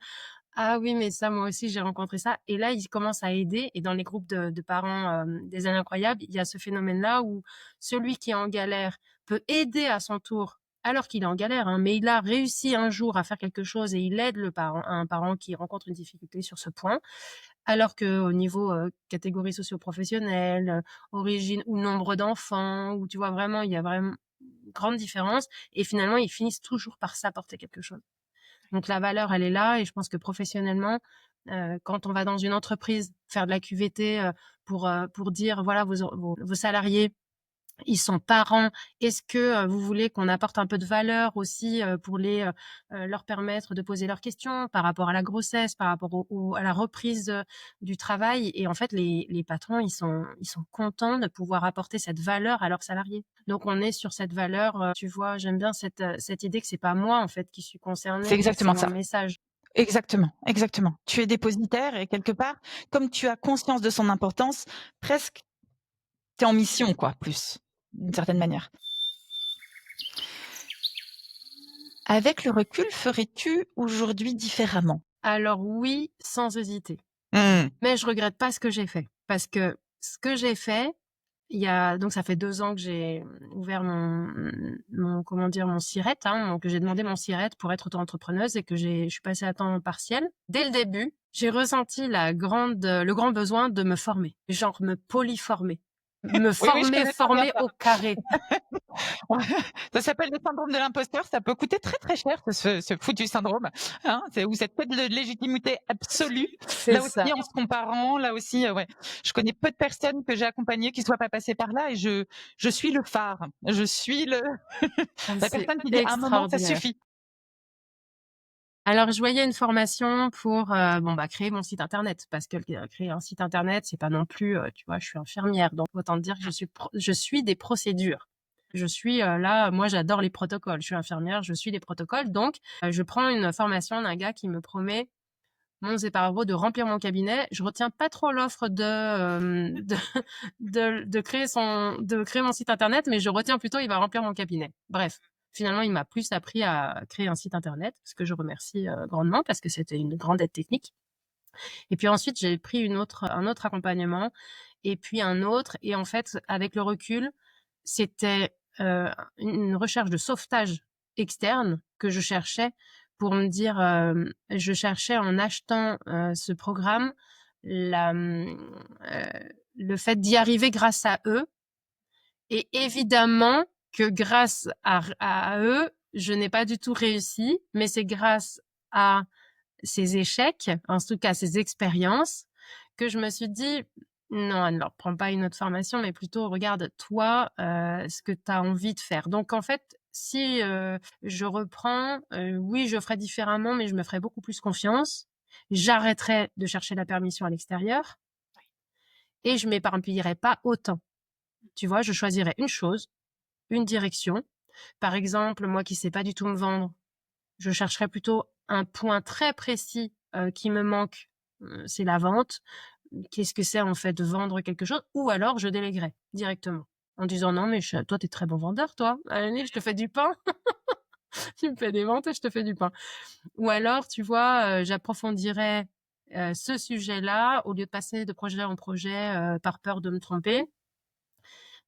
«Ah oui, mais ça, moi aussi, j'ai rencontré ça» et là, ils commencent à aider et dans les groupes de parents, des années incroyables, il y a ce phénomène-là où celui qui est en galère peut aider à son tour, alors qu'il est en galère, hein, mais il a réussi un jour à faire quelque chose et il aide le parent un parent qui rencontre une difficulté sur ce point. Alors qu'au niveau, catégorie socio-professionnelle, origine ou nombre d'enfants, où tu vois vraiment, il y a vraiment une grande différence et finalement, ils finissent toujours par s'apporter quelque chose. Donc la valeur, elle est là et je pense que professionnellement, quand on va dans une entreprise faire de la QVT, pour dire voilà vos salariés, ils sont parents. Est-ce que, vous voulez qu'on apporte un peu de valeur aussi, pour leur permettre de poser leurs questions par rapport à la grossesse, par rapport à la reprise, du travail et en fait les patrons, ils sont contents de pouvoir apporter cette valeur à leurs salariés. Donc on est sur cette valeur, tu vois? J'aime bien cette idée que c'est pas moi en fait qui suis C'est concernée, c'est exactement mon ça. message. Exactement, exactement. Tu es dépositaire et quelque part, comme tu as conscience de son importance, presque tu es en mission quoi, plus, d'une certaine manière. Avec le recul, ferais-tu aujourd'hui différemment? Alors oui, sans hésiter. Mmh. Mais je regrette pas ce que j'ai fait. Parce que ce que j'ai fait, il y a donc ça fait 2 ans que j'ai ouvert mon comment dire? Mon SIRET, hein, donc j'ai demandé mon SIRET pour être auto-entrepreneuse et que je suis passée à temps partiel. Dès le début, j'ai ressenti le grand besoin de me former, genre me polyformer. Me Oui, oui, je former, connais très bien former ça. au carré. Ça s'appelle le syndrome de l'imposteur, ça peut coûter très, très cher ce foutu syndrome, hein, c'est où cette quête de légitimité absolue. C'est Là ça. aussi en se comparant, là aussi, ouais. Je connais peu de personnes que j'ai accompagnées qui soient pas passées par là et je suis le phare. Je suis le Ah, la c'est personne qui dit: «À un moment, ça extraordinaire. suffit». Alors, je voyais une formation pour créer mon site internet, parce que créer un site internet, c'est pas non plus, tu vois, je suis infirmière, donc autant te dire que je suis des procédures. Je suis là, moi j'adore les protocoles. Je suis infirmière, je suis des protocoles, donc je prends une formation d'un gars qui me promet monts et par de remplir mon cabinet. Je retiens pas trop l'offre de créer mon site internet, mais je retiens plutôt il va remplir mon cabinet. Bref. Finalement, il m'a plus appris à créer un site internet, ce que je remercie grandement parce que c'était une grande aide technique. Et puis ensuite, j'ai pris un autre accompagnement et puis un autre. Et en fait, avec le recul, c'était une recherche de sauvetage externe que je cherchais pour me dire, je cherchais en achetant ce programme le fait d'y arriver grâce à eux. Et évidemment que grâce à eux, je n'ai pas du tout réussi, mais c'est grâce à ces échecs, en tout cas ces expériences, que je me suis dit, non, Anne-Laure, prends pas une autre formation, mais plutôt regarde toi ce que tu as envie de faire. Donc en fait, si je reprends, oui, je ferai différemment, mais je me ferai beaucoup plus confiance. J'arrêterai de chercher la permission à l'extérieur et je m'éparpillerai pas autant. Tu vois, je choisirai une chose, une direction. Par exemple, moi qui sais pas du tout me vendre, je chercherai plutôt un point très précis qui me manque, c'est la vente. Qu'est-ce que c'est en fait de vendre quelque chose? Ou alors je déléguerai directement en disant non mais toi t'es très bon vendeur toi. Allez, je te fais du pain. Tu me fais des ventes et je te fais du pain. Ou alors tu vois, j'approfondirai ce sujet-là au lieu de passer de projet en projet par peur de me tromper.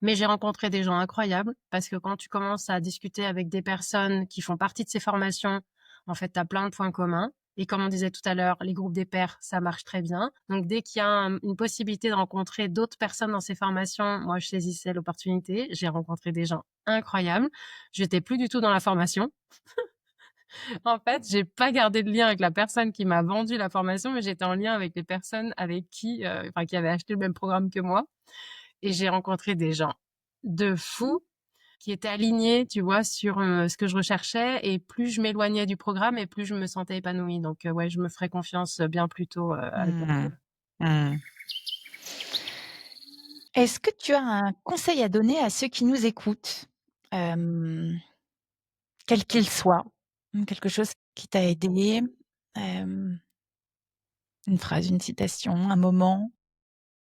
Mais j'ai rencontré des gens incroyables parce que quand tu commences à discuter avec des personnes qui font partie de ces formations, en fait, tu as plein de points communs. Et comme on disait tout à l'heure, les groupes des pairs, ça marche très bien. Donc, dès qu'il y a une possibilité de rencontrer d'autres personnes dans ces formations, moi, je saisissais l'opportunité. J'ai rencontré des gens incroyables. J'étais plus du tout dans la formation. En fait, j'ai pas gardé de lien avec la personne qui m'a vendu la formation, mais j'étais en lien avec les personnes avec qui avaient acheté le même programme que moi. Et j'ai rencontré des gens de fous qui étaient alignés, tu vois, sur ce que je recherchais. Et plus je m'éloignais du programme, et plus je me sentais épanouie. Donc, ouais, je me ferais confiance bien plus tôt avec le recul. Est-ce que tu as un conseil à donner à ceux qui nous écoutent, quel qu'il soit? Quelque chose qui t'a aidé, une phrase, une citation, un moment?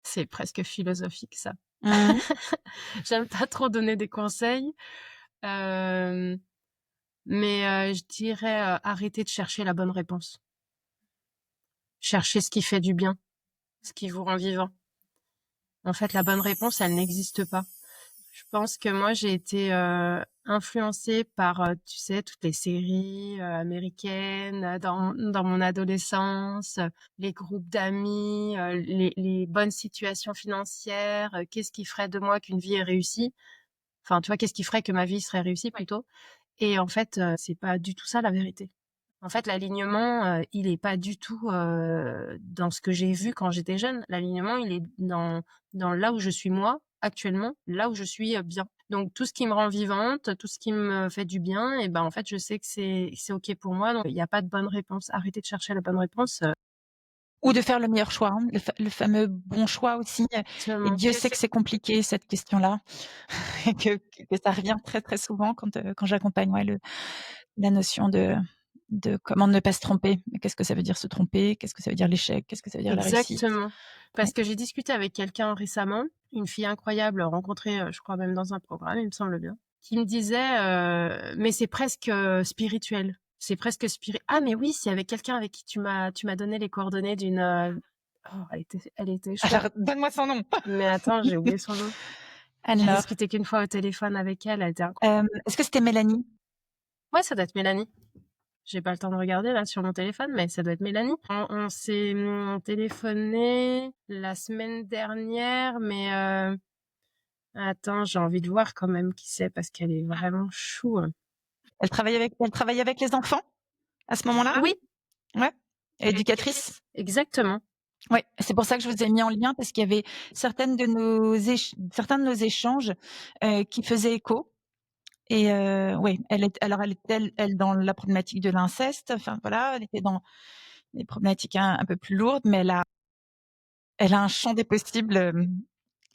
C'est presque philosophique, ça. Mmh. J'aime pas trop donner des conseils. Euh, mais je dirais arrêtez de chercher la bonne réponse. Cherchez ce qui fait du bien, ce qui vous rend vivant. En fait, la bonne réponse, elle n'existe pas. Je pense que moi, j'ai été influencée par, tu sais, toutes les séries américaines dans mon adolescence, les groupes d'amis, les bonnes situations financières. Qu'est-ce qui ferait de moi qu'une vie est réussie? Enfin, tu vois, qu'est-ce qui ferait que ma vie serait réussie plutôt? Et en fait, c'est pas du tout ça la vérité. En fait, l'alignement, il est pas du tout dans ce que j'ai vu quand j'étais jeune. L'alignement, il est dans là où je suis moi, actuellement, là où je suis bien. Donc tout ce qui me rend vivante, tout ce qui me fait du bien, et ben en fait, je sais que c'est OK pour moi. Donc il y a pas de bonne réponse. Arrêtez de chercher la bonne réponse. Ou de faire le meilleur choix, hein, le fameux bon choix aussi, et Seulement. Dieu sait que c'est compliqué cette question-là, et que ça revient très, très souvent quand j'accompagne, ouais, la notion de comment ne pas se tromper. Mais qu'est-ce que ça veut dire se tromper? Qu'est-ce que ça veut dire l'échec? Qu'est-ce que ça veut dire la réussite? Exactement. Ouais. Parce que j'ai discuté avec quelqu'un récemment, une fille incroyable rencontrée, je crois même dans un programme, il me semble bien, qui me disait mais c'est presque spirituel. C'est presque Ah mais oui, c'est avec quelqu'un avec qui tu m'as donné les coordonnées d'une oh, elle était chouette. Alors, donne-moi son nom. Mais attends, j'ai oublié son nom. J'ai Alors, discuté qu'une fois au téléphone avec elle était incroyable. est-ce que c'était Mélanie? Ouais, ça doit être Mélanie. J'ai pas le temps de regarder là sur mon téléphone, mais ça doit être Mélanie. On s'est téléphoné la semaine dernière, mais attends, j'ai envie de voir quand même qui c'est parce qu'elle est vraiment chou. Elle travaille avec les enfants à ce moment-là? Oui, Ouais. Éducatrice? exactement. Ouais, c'est pour ça que je vous ai mis en lien parce qu'il y avait certains de nos échanges qui faisaient écho. Et oui, elle était elle dans la problématique de l'inceste, enfin voilà, elle était dans des problématiques un peu plus lourdes, mais elle a un champ des possibles,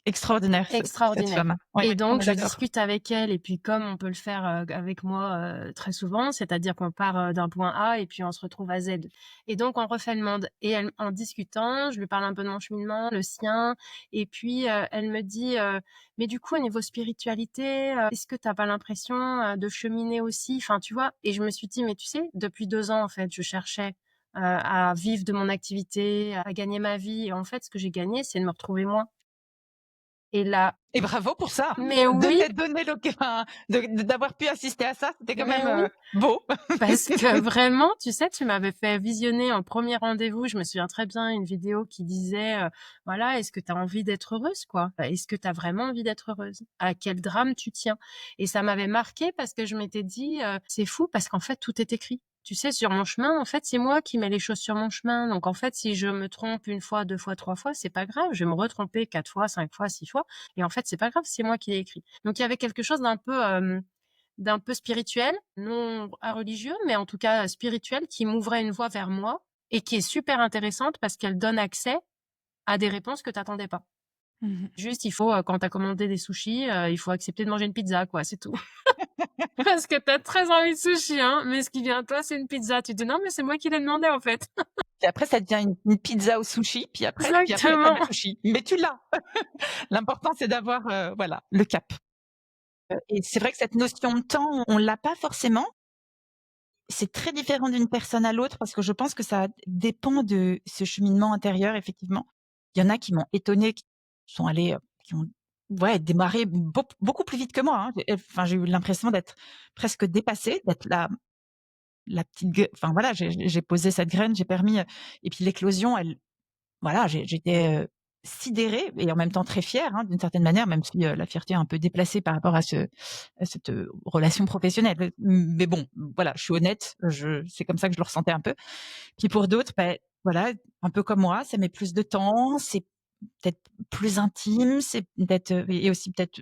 extraordinaire cette Extraordinaire. femme. Oui, Et oui, on donc est je d'accord. discute avec elle et puis comme on peut le faire, avec moi, très souvent, c'est-à-dire qu'on part, d'un point A et puis on se retrouve à Z et donc on refait le monde et elle en discutant, je lui parle un peu de mon cheminement, le sien et puis, elle me dit, «Mais du coup au niveau spiritualité, est-ce que tu as pas l'impression, de cheminer aussi?» Enfin, tu vois? Et je me suis dit: «Mais tu sais, depuis 2 ans, en fait, je cherchais, à vivre de mon activité, à gagner ma vie et en fait, ce que j'ai gagné, c'est de me retrouver moi» et là Et bravo pour ça, mais de oui, t'être donné enfin, d'avoir pu assister à ça, c'était quand mais même, oui, beau. parce que vraiment, tu sais, tu m'avais fait visionner en premier rendez-vous, je me souviens très bien, une vidéo qui disait, voilà: «Est-ce que tu as envie d'être heureuse, quoi? Est-ce que tu as vraiment envie d'être heureuse? À quel drame tu tiens?» Et ça m'avait marquée parce que je m'étais dit, «C'est fou parce qu'en fait, tout est écrit». Tu sais, sur mon chemin, en fait, c'est moi qui mets les choses sur mon chemin. Donc en fait, si je me trompe 1 fois, 2 fois, 3 fois, c'est pas grave. Je vais me retromper 4 fois, 5 fois, 6 fois et en fait, c'est pas grave, c'est moi qui l'ai écrit. Donc il y avait quelque chose d'un peu spirituel, non à religieux, mais en tout cas spirituel, qui m'ouvrait une voie vers moi et qui est super intéressante parce qu'elle donne accès à des réponses que t'attendais pas. Mmh mh. Juste, il faut, quand t'as commandé des sushis, il faut accepter de manger une pizza, quoi, c'est tout. Parce que t'as très envie de sushi, hein, mais ce qui vient à toi, c'est une pizza. Tu te dis: «Non, mais c'est moi qui l'ai demandé, en fait». Puis après ça devient une pizza au sushi, puis après tu as du Exactement. sushi. Mais tu l'as. L'important c'est d'avoir, voilà, le cap. Et c'est vrai que cette notion de temps, on l'a pas forcément. C'est très différent d'une personne à l'autre parce que je pense que ça dépend de ce cheminement intérieur effectivement. Il y en a qui m'ont étonnée, qui sont allés, qui ont ouais, démarré beaucoup plus vite que moi, hein. Enfin, j'ai eu l'impression d'être presque dépassée, d'être la petite enfin voilà, j'ai posé cette graine, j'ai permis, et puis l'éclosion, elle voilà, j'étais, sidérée et en même temps très fière, hein, d'une certaine manière, même si, la fierté est un peu déplacée par rapport à cette, relation professionnelle. Mais bon, voilà, je suis honnête, c'est comme ça que je le ressentais un peu. Puis pour d'autres, voilà, un peu comme moi, ça met plus de temps, c'est peut-être plus intime, c'est peut-être, et aussi peut-être,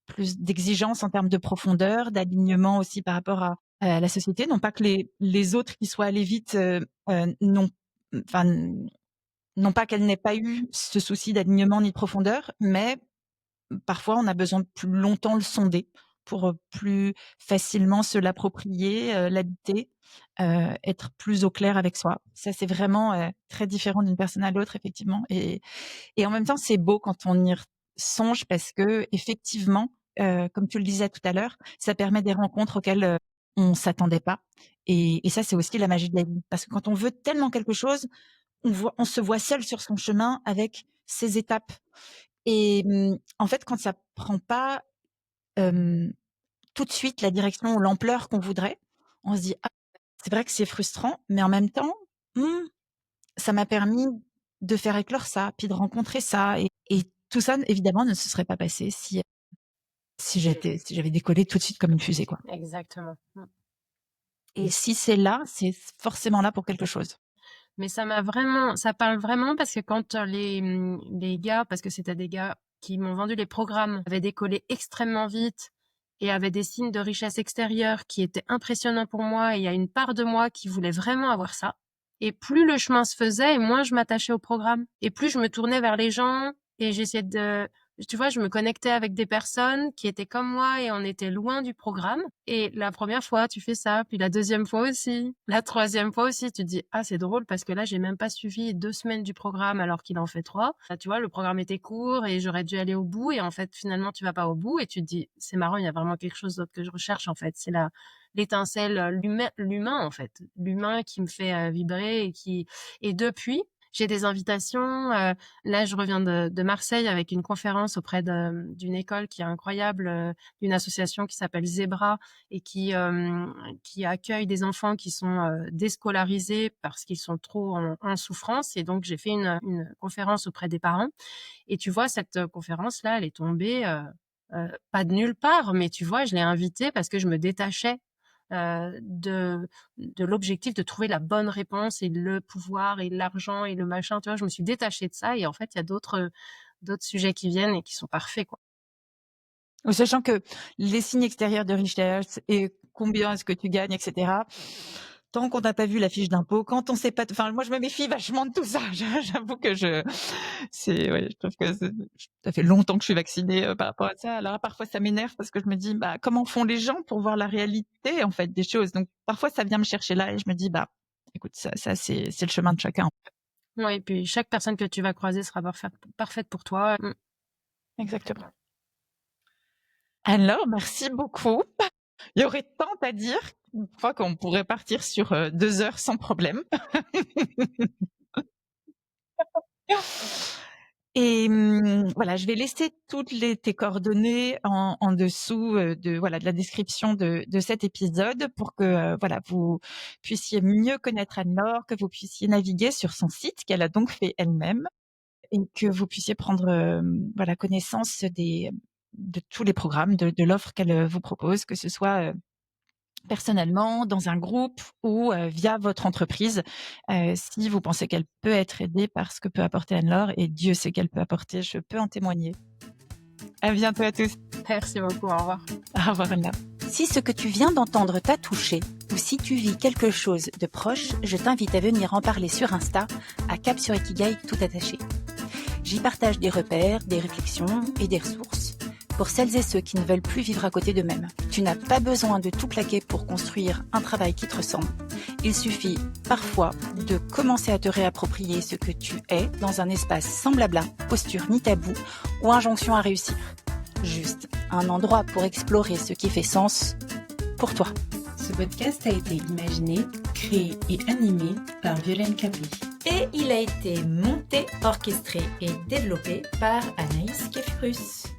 plus d'exigence en termes de profondeur, d'alignement aussi par rapport à la société. Non pas que les autres qui soient allés vite, n'ont enfin non pas qu'elle n'ait pas eu ce souci d'alignement ni de profondeur, mais parfois on a besoin de plus longtemps le sonder pour, plus facilement se l'approprier, l'habiter, être plus au clair avec soi. Ça, c'est vraiment, très différent d'une personne à l'autre effectivement, et en même temps, c'est beau quand on y songe parce qu'effectivement, comme tu le disais tout à l'heure, ça permet des rencontres auxquelles, on s'attendait pas, et ça, c'est aussi la magie de la vie. Parce que quand on veut tellement quelque chose, on se voit seul sur son chemin avec ses étapes, et en fait, quand ça prend pas, hem, tout de suite la direction ou l'ampleur qu'on voudrait, on se dit: «Ah, c'est vrai que c'est frustrant, mais en même temps, mmh, ça m'a permis de faire éclore ça, puis de rencontrer ça», et tout ça, évidemment, ne se serait pas passé si j'avais décollé tout de suite comme une fusée, quoi, Exactement. Mmh. et si c'est là, c'est forcément là pour quelque chose. Mais ça parle vraiment parce que quand, les gars, parce que c'était des gars qui m'ont vendu les programmes, avaient décollé extrêmement vite et avaient des signes de richesse extérieure qui étaient impressionnants pour moi et il y a une part de moi qui voulait vraiment avoir ça et plus le chemin se faisait et moins je m'attachais au programme et plus je me tournais vers les gens et j'essayais de tu vois, je me connectais avec des personnes qui étaient comme moi et on était loin du programme. Et la première fois, tu fais ça, puis la deuxième fois aussi, la troisième fois aussi, tu te dis: «Ah, c'est drôle parce que là, j'ai même pas suivi 2 semaines du programme alors qu'il en fait 3. Bah, tu vois, le programme était court et j'aurais dû aller au bout et en fait, finalement, tu vas pas au bout et tu te dis: «C'est marrant, il y a vraiment quelque chose d'autre que je recherche, en fait». C'est l'étincelle, l'humain, en fait. L'humain qui me fait, vibrer et depuis, j'ai des invitations, là, je reviens de Marseille avec une conférence auprès d'une école qui est incroyable, d'une association qui s'appelle Zebra et qui accueille des enfants qui sont, déscolarisés parce qu'ils sont trop en souffrance et donc j'ai fait une conférence auprès des parents et tu vois cette, conférence-là, elle est tombée, pas de nulle part, mais tu vois, je l'ai invitée parce que je me détachais, de l'objectif de trouver la bonne réponse et le pouvoir et l'argent et le machin, tu vois? Je me suis détachée de ça et en fait, il y a d'autres sujets qui viennent et qui sont parfaits, quoi. Sachant que les signes extérieurs de richesse et combien est-ce que tu gagnes, et cetera, tant qu'on n'a pas vu la fiche d'impôt, quand on sait pas, enfin, moi, je me méfie vachement de tout ça. J'avoue que je trouve que ça fait longtemps que je suis vaccinée par rapport à ça. Alors, parfois, ça m'énerve parce que je me dis, bah, comment font les gens pour voir la réalité, en fait, des choses? Donc, parfois, ça vient me chercher là et je me dis, bah, écoute, ça, c'est le chemin de chacun. Ouais, et puis chaque personne que tu vas croiser sera parfaite pour toi. Exactement. Alors, merci beaucoup. Il y aurait tant à dire. Je crois qu'on pourrait partir sur 2 heures sans problème. Et voilà, je vais laisser tes coordonnées en dessous de la description de cet épisode pour que voilà, vous puissiez mieux connaître Anne-Laure, que vous puissiez naviguer sur son site qu'elle a donc fait elle-même et que vous puissiez prendre voilà, connaissance de tous les programmes, de l'offre qu'elle vous propose, que ce soit personnellement, dans un groupe ou via votre entreprise, si vous pensez qu'elle peut être aidée par ce que peut apporter Anne-Laure, et Dieu sait qu'elle peut apporter, je peux en témoigner. À bientôt à tous. Merci beaucoup, au revoir. Au revoir Anne-Laure. Si ce que tu viens d'entendre t'a touché, ou si tu vis quelque chose de proche, je t'invite à venir en parler sur Insta, à Cap sur Ikigai tout attaché. J'y partage des repères, des réflexions et des ressources pour celles et ceux qui ne veulent plus vivre à côté d'eux-mêmes. Tu n'as pas besoin de tout plaquer pour construire un travail qui te ressemble. Il suffit parfois de commencer à te réapproprier ce que tu es dans un espace sans blabla, posture ni tabou ou injonction à réussir. Juste un endroit pour explorer ce qui fait sens pour toi. Ce podcast a été imaginé, créé et animé par Violaine Capet. Et il a été monté, orchestré et développé par Anaïs Kefrus.